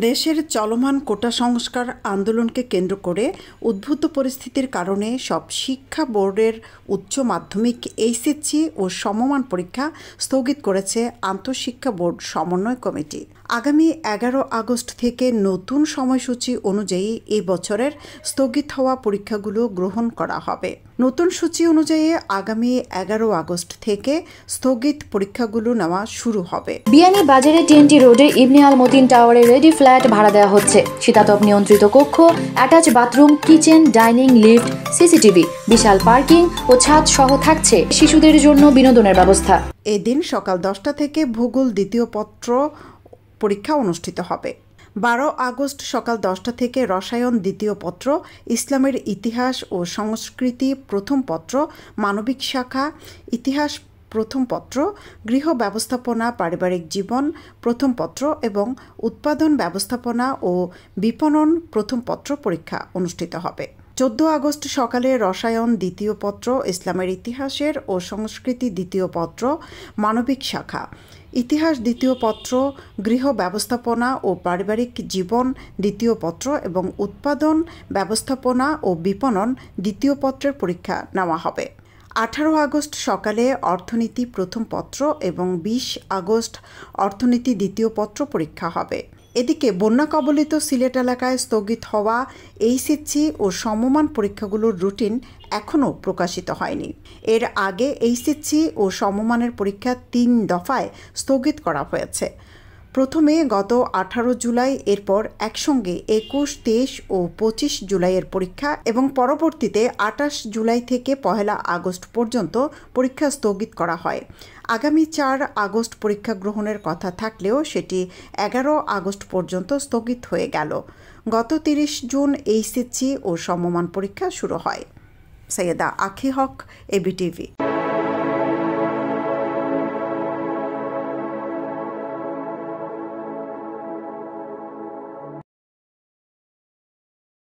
দেশের চলমান কোটা সংস্কার আন্দোলনকে কেন্দ্র করে উদ্ভূত পরিস্থিতির কারণে সব শিক্ষা বোর্ডের উচ্চ মাধ্যমিক এইচএসসি ও সমমান পরীক্ষা স্থগিত করেছে আন্তঃশিক্ষা বোর্ড সমন্বয় কমিটি। আগামী 11 আগস্ট থেকে নতুন সময়সূচি অনুযায়ী এই বছরের স্থগিত হওয়া পরীক্ষাগুলো গ্রহণ করা হবে। নতুন সূচি অনুযায়ী আগামী 11 আগস্ট থেকে স্থগিত পরীক্ষাগুলো নেওয়া শুরু হবে। বিয়ানী বাজারে টিএনটি রোডে ইবনে আল মতিন টাওয়ারে রেডি ফ্ল্যাট ভাড়া দেওয়া হচ্ছে। শীতাতপ নিয়ন্ত্রিত কক্ষ, attach bathroom, kitchen, dining, lift, CCTV, বিশাল পার্কিং ও ছাদ সহ থাকছে শিশুদের জন্য বিনোদনের ব্যবস্থা। এদিন সকাল 10টা থেকে ভূগোল দ্বিতীয় পত্র পরীক্ষা অনুষ্ঠিত হবে। 12 আগস্ট সকাল 10টা থেকে রসায়ন দ্বিতীয় পত্র, ইসলামের ইতিহাস ও সংস্কৃতি প্রথম পত্র, মানবিক শাখা, ইতিহাস প্রথম পত্র, গৃহ ব্যবস্থাপনা পারিবারিক জীবন প্রথম পত্র এবং উৎপাদন ব্যবস্থাপনা ও বিপণন প্রথম পত্র পরীক্ষা অনুষ্ঠিত হবে। 14 আগস্ট সকালে রসায়ন দ্বিতীয় পত্র, ইসলামের ইতিহাসের ও সংস্কৃতি দ্বিতীয় পত্র, মানবিক শাখা, ইতিহাস দ্বিতীয় পত্র, গৃহ ব্যবস্থাপনা ও পারিবারিক জীবন দ্বিতীয় পত্র এবং উৎপাদন ব্যবস্থাপনা ও বিপণন দ্বিতীয় পত্রের পরীক্ষা নেওয়া হবে। 18 আগস্ট সকালে অর্থনীতি প্রথম পত্র এবং 20 আগস্ট অর্থনীতি দ্বিতীয় পত্র পরীক্ষা হবে। এদিকে বন্যা কবলিত সিলেট এলাকায় স্থগিত হওয়া এইচএসসি ও সমমান পরীক্ষাগুলোর রুটিন এখনও প্রকাশিত হয়নি। এর আগে এইচএসসি ও সমমানের পরীক্ষা 3 দফায় স্থগিত করা হয়েছে। প্রথমে গত 18 জুলাই, এরপর একসঙ্গে 21, 23 ও 25 জুলাইয়ের পরীক্ষা এবং পরবর্তীতে 28 জুলাই থেকে 1 আগস্ট পর্যন্ত পরীক্ষা স্থগিত করা হয়। আগামী 4 আগস্ট পরীক্ষা গ্রহণের কথা থাকলেও সেটি 11 আগস্ট পর্যন্ত স্থগিত হয়ে গেল। গত 30 জুন এইচএসসি ও সমমান পরীক্ষা শুরু হয়। সৈয়দা আখি হক, এবিটিভি।